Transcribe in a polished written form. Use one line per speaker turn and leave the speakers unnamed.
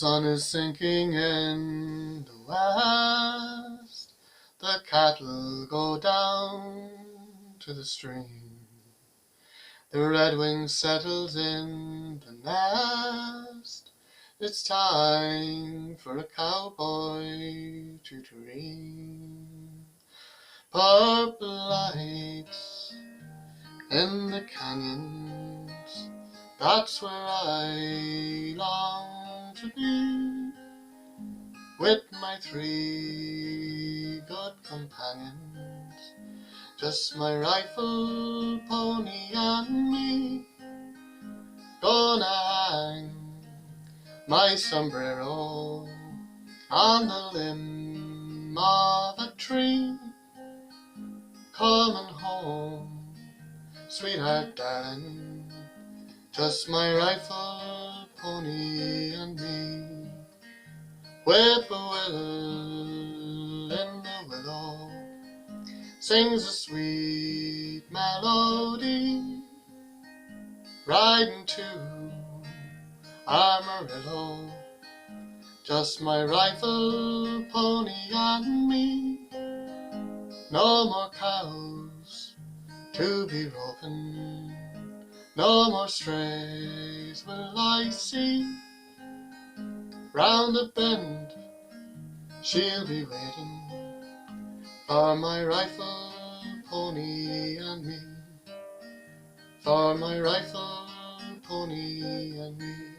sun is sinking in the west, the cattle go down to the stream, the redwing settles in the nest. It's time for a cowboy to dream. Purple lights in the canyons, that's where I long to be, with my three good companions, just my rifle, pony, and me. Gonna hang my sombrero on the limb of a tree. Coming home, sweetheart darling, just my rifle, pony, and me. Whip-poor-will in the willow sings a sweet melody, riding to Amarillo, just my rifle, pony, and me. No more cows to be broken, no more strays will I see. Round the bend she'll be waiting for my rifle, pony, and me. For my rifle, pony, and me.